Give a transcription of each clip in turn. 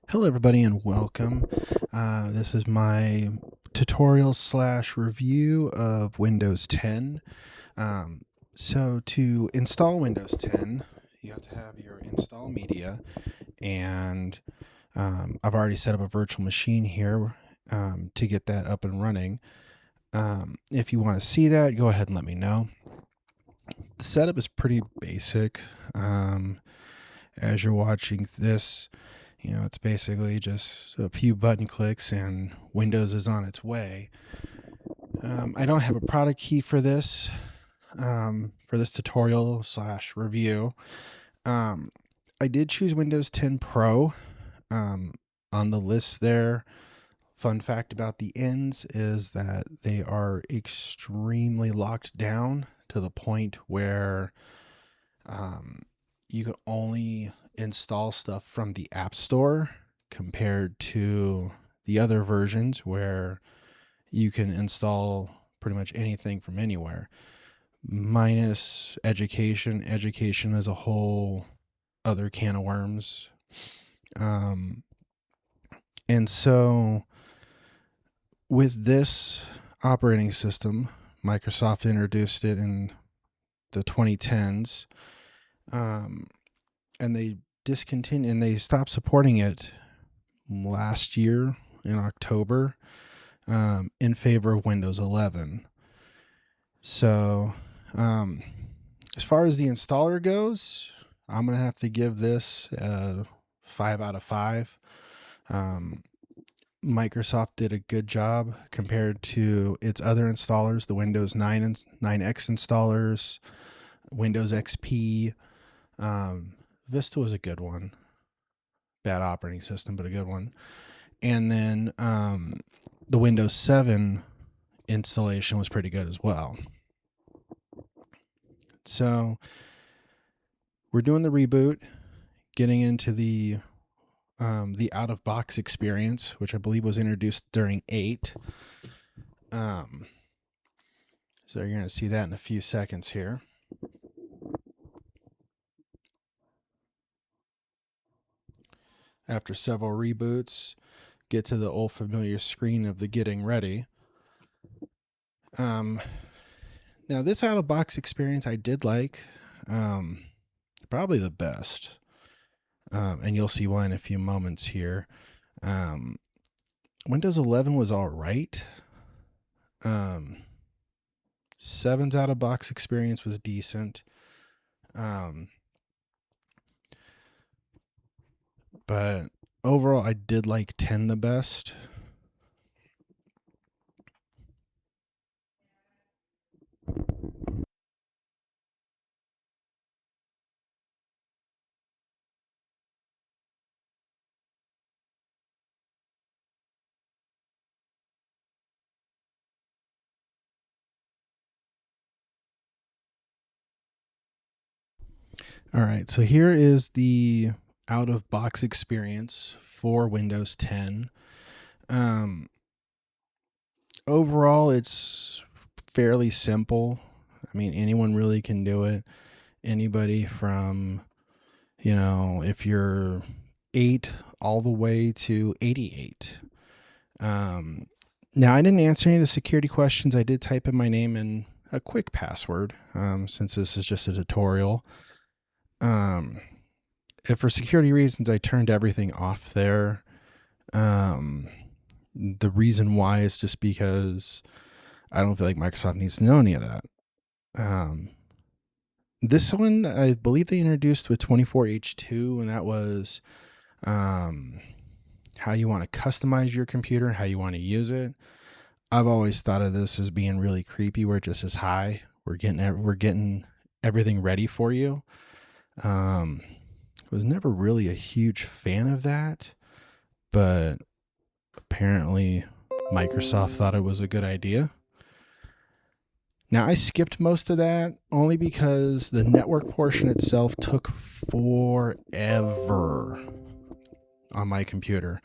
Hello everybody and welcome. This is my tutorial slash review of Windows 10. So to install Windows 10, you have to have your install media, and I've already set up a virtual machine here to get that up and running. If you want to see that, go ahead and let me know. The setup is pretty basic. As you're watching this, it's basically just a few button clicks and Windows is on its way. I don't have a product key for this tutorial slash review. I did choose Windows 10 Pro on the list there. Fun fact about the ends is that they are extremely locked down to the point where you can only install stuff from the App Store compared to the other versions where you can install pretty much anything from anywhere, minus education. Education is a whole other can of worms. And so with this operating system, Microsoft introduced it in the 2010s. And they discontinued and they stopped supporting it last year in October in favor of Windows 11. So as far as the installer goes, I'm going to have to give this a 5 out of 5. Microsoft did a good job compared to its other installers, the Windows 9 and 9X installers, Windows XP. Vista was a good one. Bad operating system, but a good one. And then the Windows 7 installation was pretty good as well. So we're doing the reboot, getting into the out-of-box experience, which I believe was introduced during 8. So you're going to see that in a few seconds here. After several reboots, get to the old familiar screen of the getting ready. Now this out-of-box experience I did like, probably the best, and you'll see why in a few moments here. Windows 11 was all right. 7's out-of-box experience was decent. But overall, I did like 10 the best. All right, so here is the out-of-box experience for Windows 10. Overall, it's fairly simple. I mean, anyone really can do it. Anybody from, if you're 8 all the way to 88. Now, I didn't answer any of the security questions. I did type in my name and a quick password, since this is just a tutorial. If for security reasons, I turned everything off there. The reason why is just because I don't feel like Microsoft needs to know any of that. This one, I believe they introduced with 24H2, and that was how you want to customize your computer, how you want to use it. I've always thought of this as being really creepy, where it just says, hi, we're getting everything ready for you. Was never really a huge fan of that, but apparently Microsoft thought it was a good idea. Now, I skipped most of that only because the network portion itself took forever on my computer.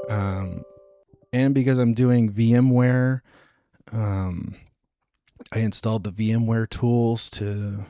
And because I'm doing VMware, I installed the VMware tools to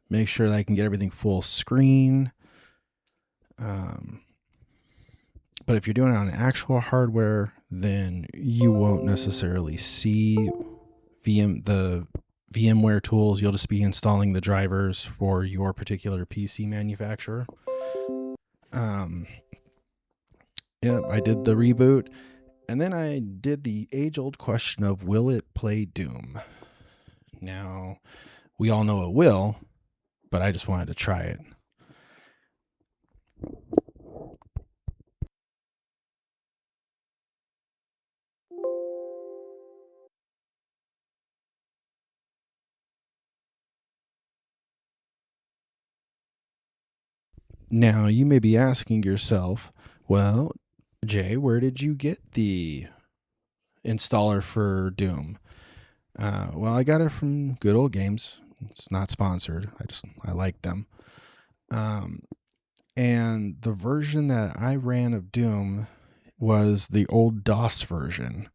make sure that I can get everything full screen. But if you're doing it on actual hardware, then you won't necessarily see the VMware tools. You'll just be installing the drivers for your particular PC manufacturer. Yep, I did the reboot, and then I did the age-old question of, will it play Doom? Now, we all know it will, but I just wanted to try it. Now, you may be asking yourself, well, Jay, where did you get the installer for Doom? Well, I got it from Good Old Games. It's not sponsored. I like them. And the version that I ran of Doom was the old DOS version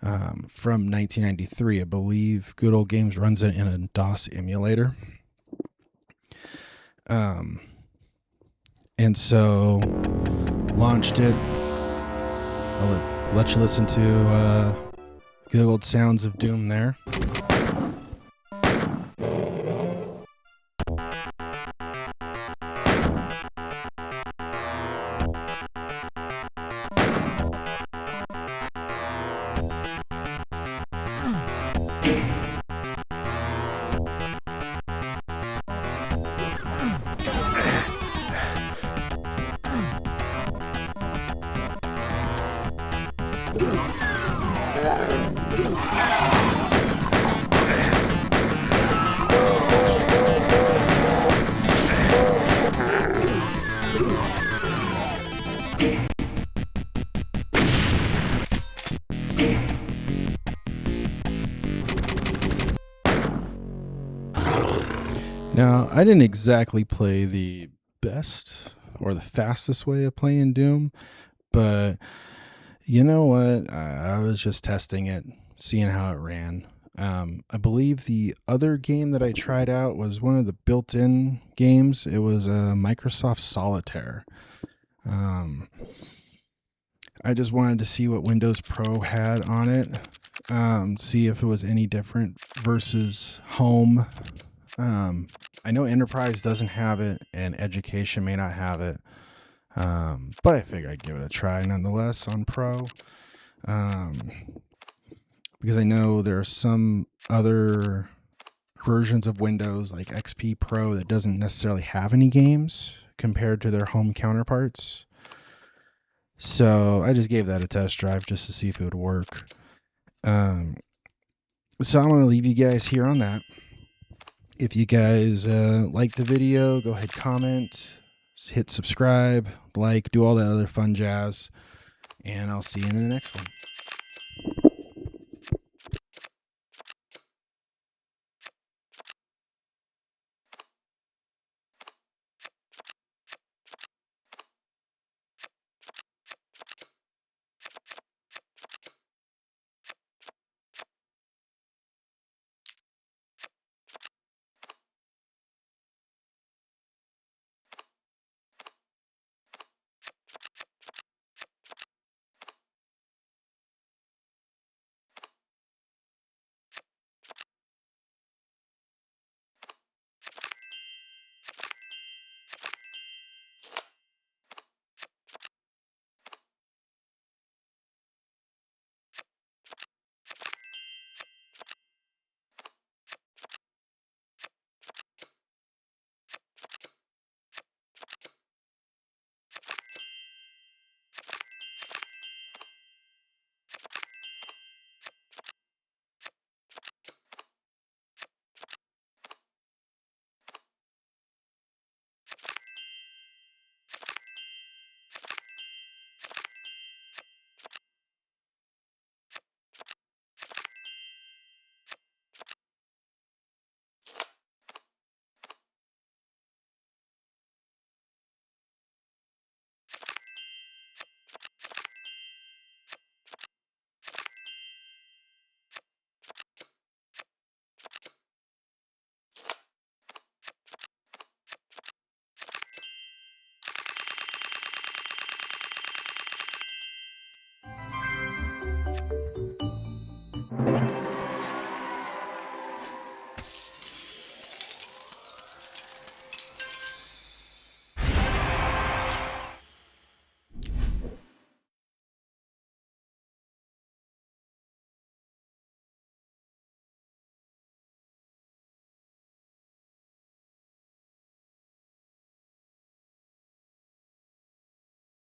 from 1993. I believe Good Old Games runs it in a DOS emulator. And so launched it. I'll let you listen to good old sounds of Doom there. Now, I didn't exactly play the best or the fastest way of playing Doom, but you know what? I was just testing it, seeing how it ran. I believe the other game that I tried out was one of the built-in games. It was Microsoft Solitaire. I just wanted to see what Windows Pro had on it, see if it was any different versus Home. I know Enterprise doesn't have it, and Education may not have it, but I figured I'd give it a try nonetheless on Pro, because I know there are some other versions of Windows like XP Pro that doesn't necessarily have any games compared to their home counterparts. So I just gave that a test drive just to see if it would work. So I'm going to leave you guys here on that. If you guys like the video, go ahead, comment, hit subscribe, like, do all that other fun jazz, and I'll see you in the next one.